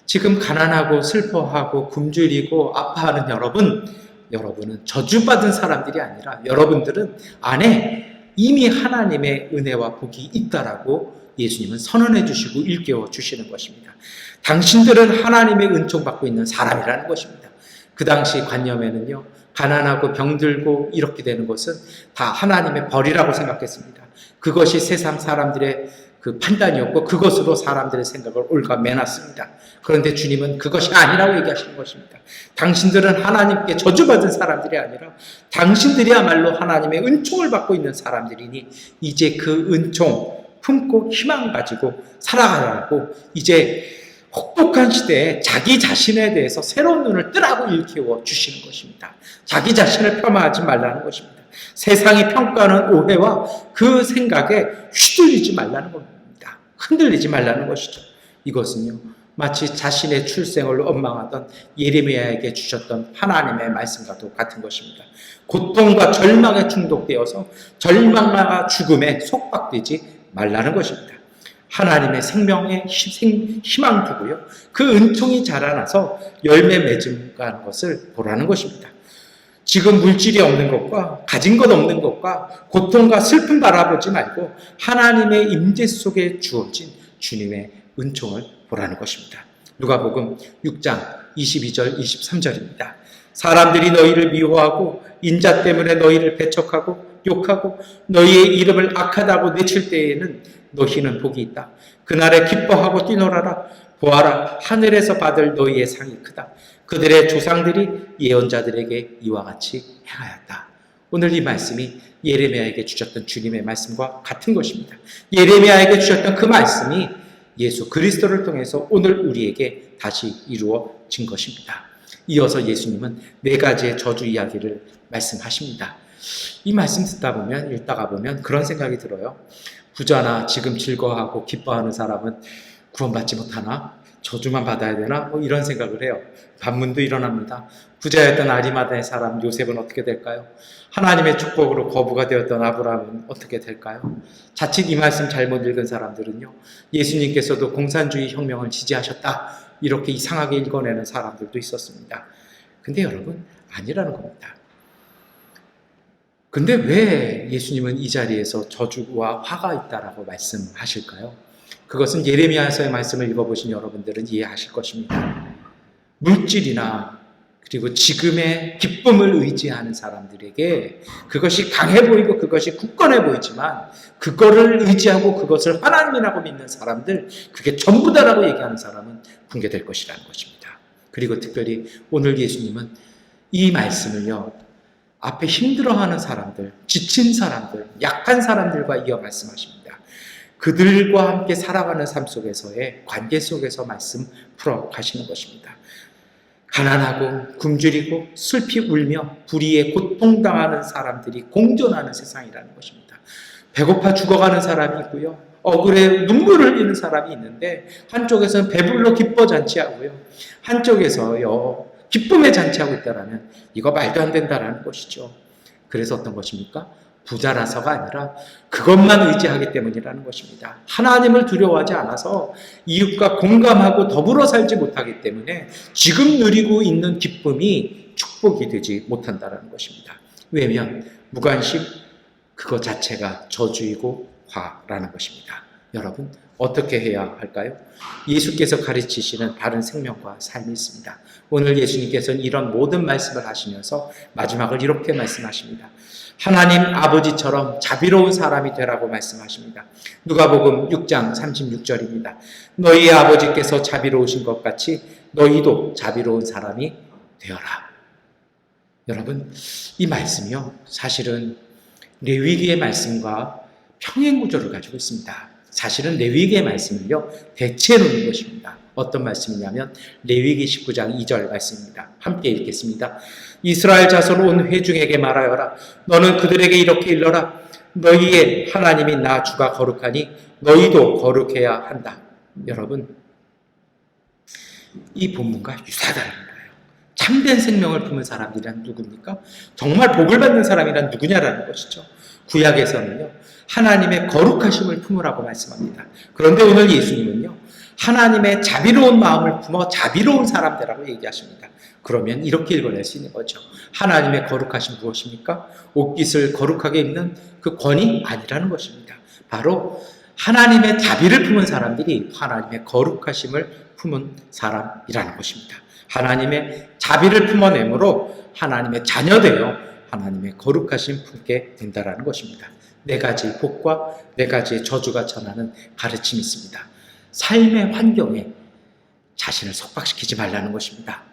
지금 가난하고 슬퍼하고 굶주리고 아파하는 여러분은 저주받은 사람들이 아니라 여러분들은 안에 이미 하나님의 은혜와 복이 있다라고 예수님은 선언해 주시고 일깨워 주시는 것입니다. 당신들은 하나님의 은총 받고 있는 사람이라는 것입니다. 그 당시 관념에는요, 가난하고 병들고 이렇게 되는 것은 다 하나님의 벌이라고 생각했습니다. 그것이 세상 사람들의 그 판단이었고 그것으로 사람들의 생각을 올가매놨습니다. 그런데 주님은 그것이 아니라고 얘기하시는 것입니다. 당신들은 하나님께 저주받은 사람들이 아니라 당신들이야말로 하나님의 은총을 받고 있는 사람들이니 이제 그 은총 품고 희망 가지고 살아가라고, 이제 혹독한 시대에 자기 자신에 대해서 새로운 눈을 뜨라고 일깨워 주시는 것입니다. 자기 자신을 폄하하지 말라는 것입니다. 세상이 평가하는 오해와 그 생각에 휘둘리지 말라는 겁니다. 흔들리지 말라는 것이죠. 이것은요, 마치 자신의 출생을 원망하던 예레미야에게 주셨던 하나님의 말씀과도 같은 것입니다. 고통과 절망에 중독되어서 절망과 죽음에 속박되지 말라는 것입니다. 하나님의 생명의 희망이고요. 그 은총이 자라나서 열매 맺음가는 것을 보라는 것입니다. 지금 물질이 없는 것과 가진 것 없는 것과 고통과 슬픔 바라보지 말고 하나님의 임재 속에 주어진 주님의 은총을 보라는 것입니다. 누가복음 6장 22절 23절입니다. 사람들이 너희를 미워하고 인자 때문에 너희를 배척하고 욕하고 너희의 이름을 악하다고 내칠 때에는 너희는 복이 있다. 그날에 기뻐하고 뛰놀아라. 보아라, 하늘에서 받을 너희의 상이 크다. 그들의 조상들이 예언자들에게 이와 같이 행하였다. 오늘 이 말씀이 예레미야에게 주셨던 주님의 말씀과 같은 것입니다. 예레미야에게 주셨던 그 말씀이 예수 그리스도를 통해서 오늘 우리에게 다시 이루어진 것입니다. 이어서 예수님은 4가지의 저주 이야기를 말씀하십니다. 이 말씀 듣다 보면, 읽다가 보면 그런 생각이 들어요. 부자나 지금 즐거워하고 기뻐하는 사람은 구원받지 못하나? 저주만 받아야 되나? 이런 생각을 해요. 반문도 일어납니다. 부자였던 아리마다의 사람 요셉은 어떻게 될까요? 하나님의 축복으로 거부가 되었던 아브라함은 어떻게 될까요? 자칫 이 말씀 잘못 읽은 사람들은요, 예수님께서도 공산주의 혁명을 지지하셨다, 이렇게 이상하게 읽어내는 사람들도 있었습니다. 근데 여러분, 아니라는 겁니다. 근데 왜 예수님은 이 자리에서 저주와 화가 있다라고 말씀하실까요? 그것은 예레미야서의 말씀을 읽어보신 여러분들은 이해하실 것입니다. 물질이나 그리고 지금의 기쁨을 의지하는 사람들에게 그것이 강해 보이고 그것이 굳건해 보이지만, 그거를 의지하고 그것을 하나님이라고 믿는 사람들, 그게 전부다라고 얘기하는 사람은 붕괴될 것이라는 것입니다. 그리고 특별히 오늘 예수님은 이 말씀을요, 앞에 힘들어하는 사람들, 지친 사람들, 약한 사람들과 이어 말씀하십니다. 그들과 함께 살아가는 삶 속에서의 관계 속에서 말씀 풀어 가시는 것입니다. 가난하고 굶주리고 슬피 울며 불의에 고통당하는 사람들이 공존하는 세상이라는 것입니다. 배고파 죽어가는 사람이 있고요, 억울해 눈물을 흘리는 사람이 있는데, 한쪽에서는 배불러 기뻐 잔치하고요, 한쪽에서요 기쁨에 잔치하고 있다라면 이거 말도 안 된다라는 것이죠. 그래서 어떤 것입니까? 부자라서가 아니라 그것만 의지하기 때문이라는 것입니다. 하나님을 두려워하지 않아서 이웃과 공감하고 더불어 살지 못하기 때문에 지금 누리고 있는 기쁨이 축복이 되지 못한다는 것입니다. 왜냐하면 무관심, 그것 자체가 저주이고 화라는 것입니다. 여러분, 어떻게 해야 할까요? 예수께서 가르치시는 바른 생명과 삶이 있습니다. 오늘 예수님께서는 이런 모든 말씀을 하시면서 마지막을 이렇게 말씀하십니다. 하나님 아버지처럼 자비로운 사람이 되라고 말씀하십니다. 누가복음 6장 36절입니다. 너희의 아버지께서 자비로우신 것 같이 너희도 자비로운 사람이 되어라. 여러분, 이 말씀이요, 사실은 레위기의 말씀과 평행 구조를 가지고 있습니다. 사실은 레위기의 말씀을요, 대체해 놓는 것입니다. 어떤 말씀이냐면 레위기 19장 2절 말씀입니다. 함께 읽겠습니다. 이스라엘 자손 온 회중에게 말하여라. 너는 그들에게 이렇게 일러라. 너희의 하나님이 나 주가 거룩하니 너희도 거룩해야 한다. 여러분, 이 본문과 유사하다는 거예요. 참된 생명을 품은 사람들이란 누굽니까? 정말 복을 받는 사람이란 누구냐라는 것이죠. 구약에서는요, 하나님의 거룩하심을 품으라고 말씀합니다. 그런데 오늘 예수님은요, 하나님의 자비로운 마음을 품어 자비로운 사람 되라고 얘기하십니다. 그러면 이렇게 읽어낼 수 있는 거죠. 하나님의 거룩하심 무엇입니까? 옷깃을 거룩하게 입는 그 권위 아니라는 것입니다. 바로 하나님의 자비를 품은 사람들이 하나님의 거룩하심을 품은 사람이라는 것입니다. 하나님의 자비를 품어내므로 하나님의 자녀되어 하나님의 거룩하심 품게 된다는 것입니다. 4가지 복과 4가지의 저주가 전하는 가르침이 있습니다. 삶의 환경에 자신을 속박시키지 말라는 것입니다.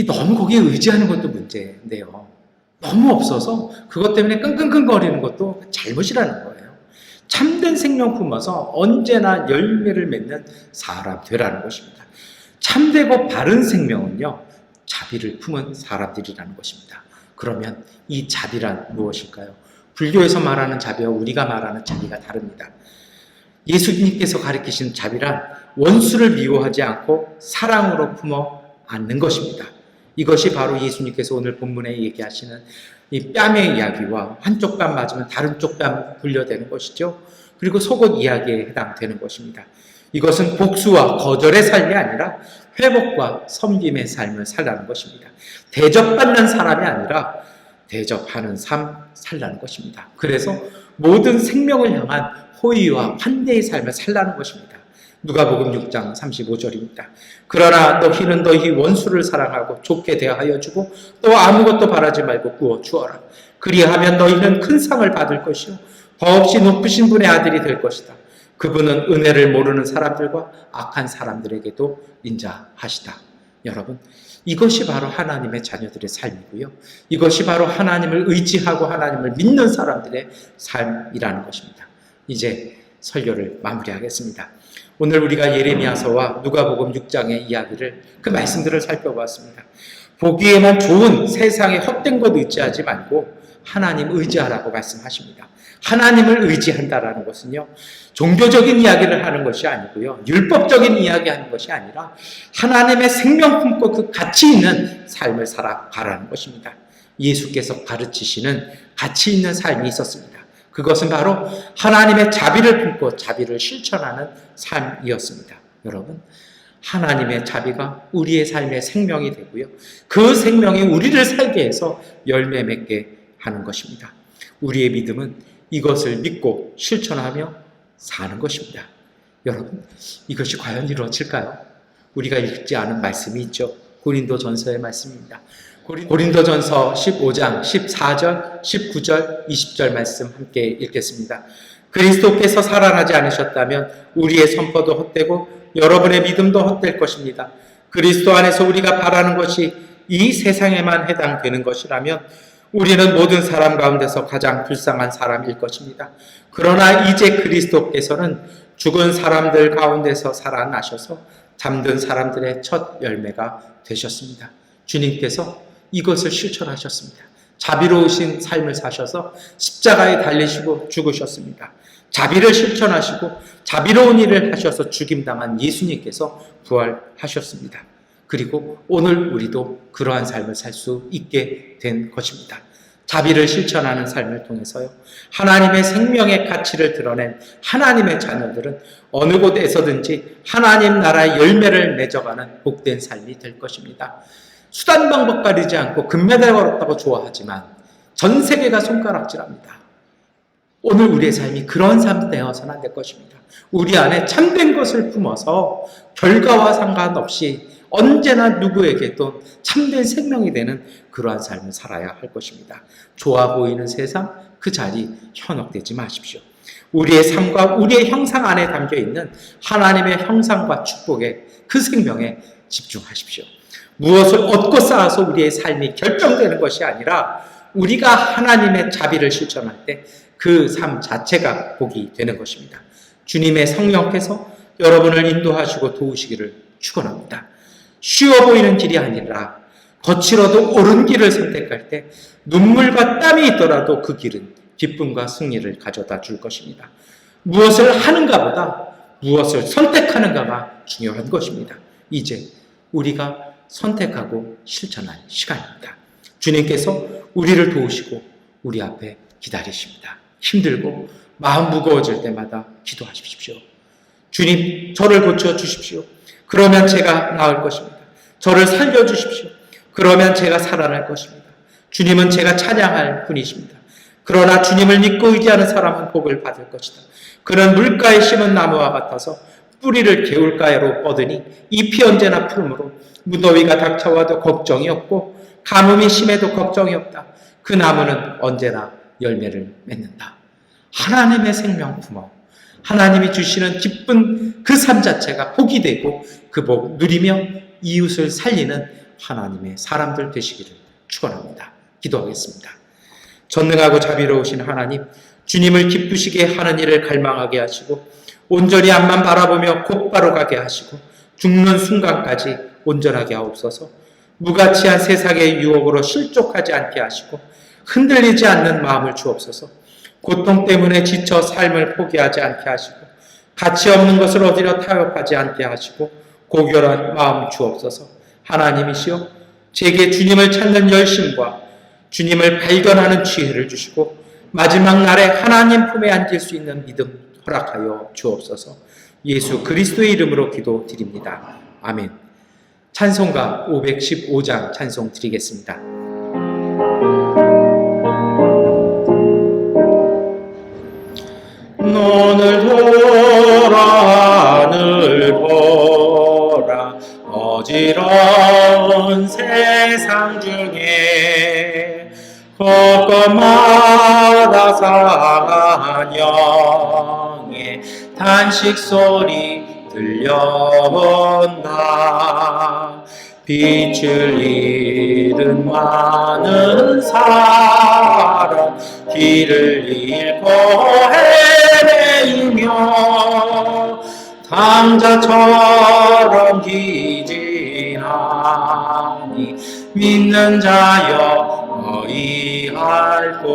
너무 거기에 의지하는 것도 문제인데요, 너무 없어서 그것 때문에 끙끙끙거리는 것도 잘못이라는 거예요. 참된 생명 품어서 언제나 열매를 맺는 사람 되라는 것입니다. 참되고 바른 생명은요, 자비를 품은 사람들이라는 것입니다. 그러면 이 자비란 무엇일까요? 불교에서 말하는 자비와 우리가 말하는 자비가 다릅니다. 예수님께서 가르치신 자비란 원수를 미워하지 않고 사랑으로 품어 안는 것입니다. 이것이 바로 예수님께서 오늘 본문에 얘기하시는 이 뺨의 이야기와 한쪽 뺨 맞으면 다른 쪽 뺨 굴려대는 것이죠. 그리고 속옷 이야기에 해당되는 것입니다. 이것은 복수와 거절의 삶이 아니라 회복과 섬김의 삶을 살라는 것입니다. 대접받는 사람이 아니라 대접하는 삶 살라는 것입니다. 그래서 모든 생명을 향한 호의와 환대의 삶을 살라는 것입니다. 누가복음 6장 35절입니다. 그러나 너희는 너희 원수를 사랑하고 좋게 대하여 주고 또 아무것도 바라지 말고 구워 주어라. 그리하면 너희는 큰 상을 받을 것이요 더없이 높으신 분의 아들이 될 것이다. 그분은 은혜를 모르는 사람들과 악한 사람들에게도 인자하시다. 여러분, 이것이 바로 하나님의 자녀들의 삶이고요. 이것이 바로 하나님을 의지하고 하나님을 믿는 사람들의 삶이라는 것입니다. 이제 설교를 마무리하겠습니다. 오늘 우리가 예레미야서와 누가복음 6장의 이야기를 그 말씀들을 살펴보았습니다. 보기에만 좋은 세상에 헛된 것 의지하지 말고 하나님 의지하라고 말씀하십니다. 하나님을 의지한다라는 것은요, 종교적인 이야기를 하는 것이 아니고요, 율법적인 이야기하는 것이 아니라 하나님의 생명 품고 그 가치 있는 삶을 살아가라는 것입니다. 예수께서 가르치시는 가치 있는 삶이 있었습니다. 그것은 바로 하나님의 자비를 품고 자비를 실천하는 삶이었습니다. 여러분, 하나님의 자비가 우리의 삶의 생명이 되고요, 그 생명이 우리를 살게 해서 열매 맺게 하는 것입니다. 우리의 믿음은 이것을 믿고 실천하며 사는 것입니다. 여러분, 이것이 과연 이루어질까요? 우리가 읽지 않은 말씀이 있죠. 고린도전서의 말씀입니다. 고린도전서 15장 14절, 19절, 20절 말씀 함께 읽겠습니다. 그리스도께서 살아나지 않으셨다면 우리의 선포도 헛되고 여러분의 믿음도 헛될 것입니다. 그리스도 안에서 우리가 바라는 것이 이 세상에만 해당되는 것이라면 우리는 모든 사람 가운데서 가장 불쌍한 사람일 것입니다. 그러나 이제 그리스도께서는 죽은 사람들 가운데서 살아나셔서 잠든 사람들의 첫 열매가 되셨습니다. 주님께서 이것을 실천하셨습니다. 자비로우신 삶을 사셔서 십자가에 달리시고 죽으셨습니다. 자비를 실천하시고 자비로운 일을 하셔서 죽임당한 예수님께서 부활하셨습니다. 그리고 오늘 우리도 그러한 삶을 살 수 있게 된 것입니다. 자비를 실천하는 삶을 통해서요, 하나님의 생명의 가치를 드러낸 하나님의 자녀들은 어느 곳에서든지 하나님 나라의 열매를 맺어가는 복된 삶이 될 것입니다. 수단 방법 가리지 않고 금메달 걸었다고 좋아하지만 전 세계가 손가락질합니다. 오늘 우리의 삶이 그런 삶 되어서는 안 될 것입니다. 우리 안에 참된 것을 품어서 결과와 상관없이 언제나 누구에게도 참된 생명이 되는 그러한 삶을 살아야 할 것입니다. 좋아 보이는 세상, 그 자리 현혹되지 마십시오. 우리의 삶과 우리의 형상 안에 담겨있는 하나님의 형상과 축복의 그 생명에 집중하십시오. 무엇을 얻고 쌓아서 우리의 삶이 결정되는 것이 아니라 우리가 하나님의 자비를 실천할 때 그 삶 자체가 복이 되는 것입니다. 주님의 성령께서 여러분을 인도하시고 도우시기를 축원합니다. 쉬워 보이는 길이 아니라 거칠어도 옳은 길을 선택할 때 눈물과 땀이 있더라도 그 길은 기쁨과 승리를 가져다 줄 것입니다. 무엇을 하는가보다 무엇을 선택하는가가 중요한 것입니다. 이제 우리가 선택하고 실천할 시간입니다. 주님께서 우리를 도우시고 우리 앞에 기다리십니다. 힘들고 마음 무거워질 때마다 기도하십시오. 주님, 저를 고쳐주십시오. 그러면 제가 나을 것입니다. 저를 살려주십시오. 그러면 제가 살아날 것입니다. 주님은 제가 찬양할 분이십니다. 그러나 주님을 믿고 의지하는 사람은 복을 받을 것이다. 그는 물가에 심은 나무와 같아서 뿌리를 개울가에로 뻗으니 잎이 언제나 푸르므로 무더위가 닥쳐와도 걱정이 없고 가뭄이 심해도 걱정이 없다. 그 나무는 언제나 열매를 맺는다. 하나님의 생명 품어 하나님이 주시는 기쁜 그 삶 자체가 복이 되고 그 복 누리며 이웃을 살리는 하나님의 사람들 되시기를 축원합니다. 기도하겠습니다. 전능하고 자비로우신 하나님, 주님을 기쁘시게 하는 일을 갈망하게 하시고 온전히 앞만 바라보며 곧바로 가게 하시고 죽는 순간까지 온전하게 하옵소서. 무가치한 세상의 유혹으로 실족하지 않게 하시고 흔들리지 않는 마음을 주옵소서. 고통 때문에 지쳐 삶을 포기하지 않게 하시고 가치 없는 것을 얻으려 타협하지 않게 하시고 고결한 마음 주옵소서. 하나님이시여, 제게 주님을 찾는 열심과 주님을 발견하는 지혜를 주시고 마지막 날에 하나님 품에 안길 수 있는 믿음 허락하여 주옵소서. 예수 그리스도의 이름으로 기도드립니다. 아멘. 찬송가 515장 찬송 드리겠습니다. 너를 보라 하늘 보라 어지러운 세상 중에 곳곳마다 상한 영의 탄식 소리 들려온다. 빛을 잃은 많은 사람 길을 잃고 헤매이며 강자처럼 기진하니 믿는 자여 어이할꼬.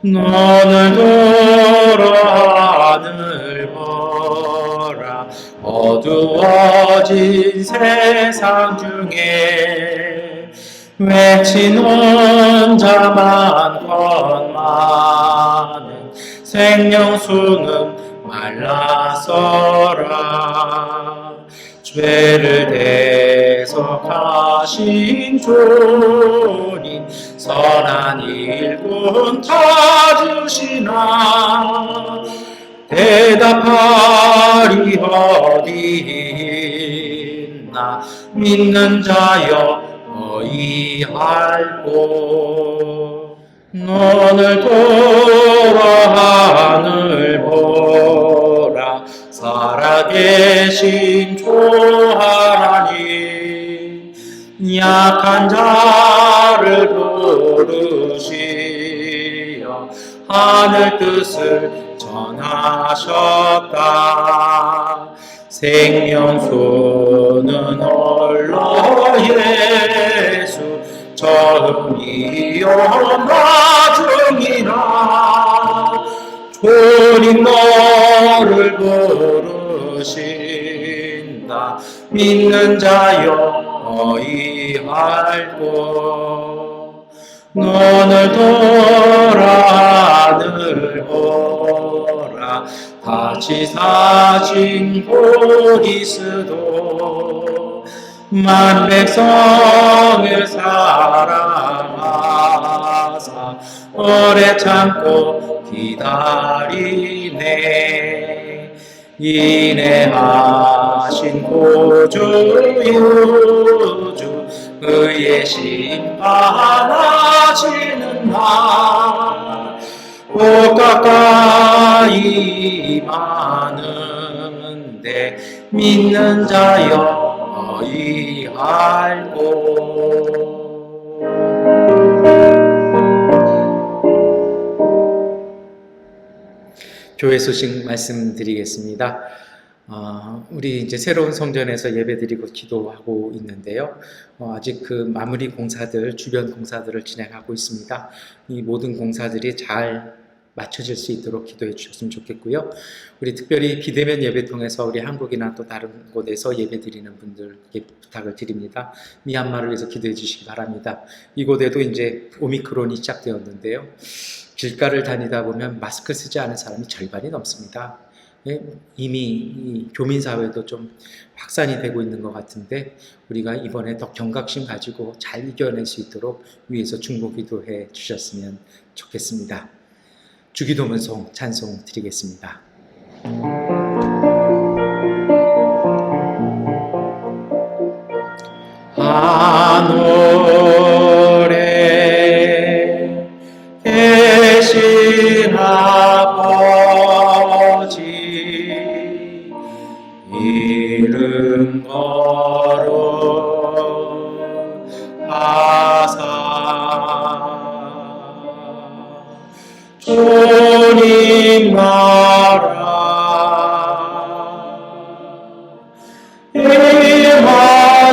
너는 돌아 하늘 보라 어두워진 세상 중에 외치는 자만 권하는 생명수는 말라서라. 죄를 대속하신 주님 선한 일꾼 찾으시나. 대답하리 어디 있나 믿는 자여 어이할꼬. 너를 돌아 하늘 보라 살아계신 주 하나님 약한 자를 부르시어 하늘 뜻을 전하셨다. 생명수는 홀로 예수 처음이요 나중이라. 주님 너를 부르신다. 믿는 자여 어이할꼬. 너를 돌아 하늘 보라 같이 사신 그리스도 만 백성을 사랑하사 오래 참고 기다리네. 인내하신 구주 유주 그의 심판하시는 날 꼭 가까이 많은데 믿는 자여 어이할꼬. 교회 소식 말씀드리겠습니다. 우리 이제 새로운 성전에서 예배드리고 기도하고 있는데요. 아직 그 마무리 공사들, 주변 공사들을 진행하고 있습니다. 이 모든 공사들이 잘 맞춰질 수 있도록 기도해 주셨으면 좋겠고요. 우리 특별히 비대면 예배 통해서 우리 한국이나 또 다른 곳에서 예배 드리는 분들께 부탁을 드립니다. 미얀마를 위해서 기도해 주시기 바랍니다. 이곳에도 이제 오미크론이 시작되었는데요. 길가를 다니다 보면 마스크 쓰지 않은 사람이 절반이 넘습니다. 이미 이 교민사회도 좀 확산이 되고 있는 것 같은데 우리가 이번에 더 경각심 가지고 잘 이겨낼 수 있도록 위에서 중보기도해 주셨으면 좋겠습니다. 주기도문송 찬송 드리겠습니다. 하늘에 계신 아버지 이름 거룩하사 주님 나라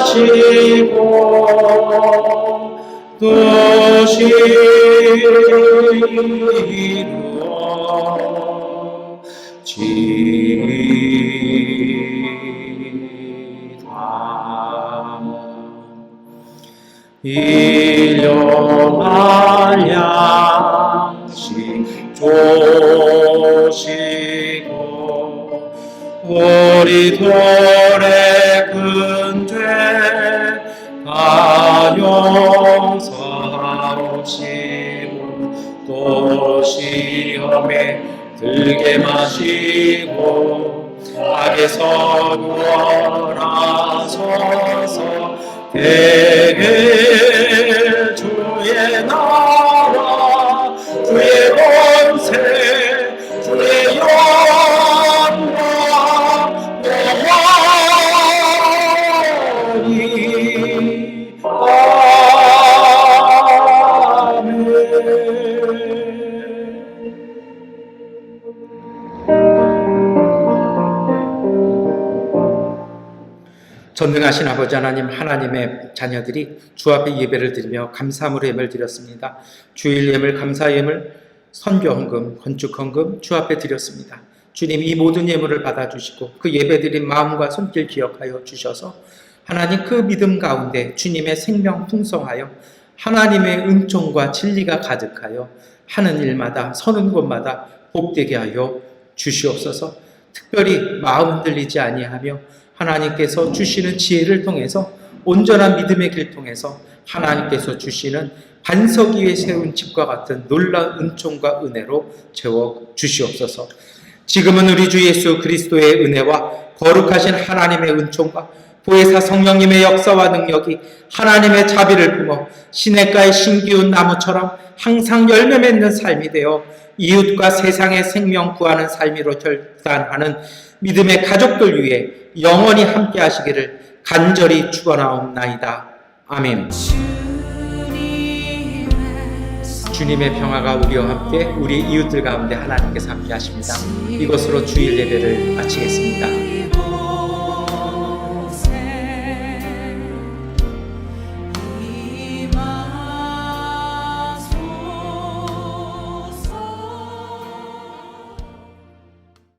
임하시고 뜻이 이루어지이다. 일용할 양식 주 오시고 우리 돌에 근죄 다 용서하옵시고 또 시험에 들게 마시고 악에서 구원하소서. 대개 주의 나라 주의 권세 주의 영광 영원히 전능하신 아버지 하나님, 하나님의 자녀들이 주 앞에 예배를 드리며 감사함으로 예배를 드렸습니다. 주일 예물, 감사 예물, 선교 헌금, 건축 헌금 주 앞에 드렸습니다. 주님, 이 모든 예물을 받아주시고 그 예배드린 마음과 손길 기억하여 주셔서 하나님 그 믿음 가운데 주님의 생명 풍성하여 하나님의 은총과 진리가 가득하여 하는 일마다 서는 곳마다 복되게 하여 주시옵소서. 특별히 마음 흔들리지 아니하며 하나님께서 주시는 지혜를 통해서 온전한 믿음의 길 통해서 하나님께서 주시는 반석 위에 세운 집과 같은 놀라운 은총과 은혜로 채워 주시옵소서. 지금은 우리 주 예수 그리스도의 은혜와 거룩하신 하나님의 은총과 보혜사 성령님의 역사와 능력이 하나님의 자비를 품어 시냇가의 신기운 나무처럼 항상 열매 맺는 삶이 되어 이웃과 세상의 생명 구하는 삶으로 결단하는 믿음의 가족들 위해 영원히 함께 하시기를 간절히 축원하옵나이다. 아멘. 주님의 평화가 우리와 함께 우리 이웃들 가운데 하나님께서 함께 하십니다. 이것으로 주일 예배를 마치겠습니다.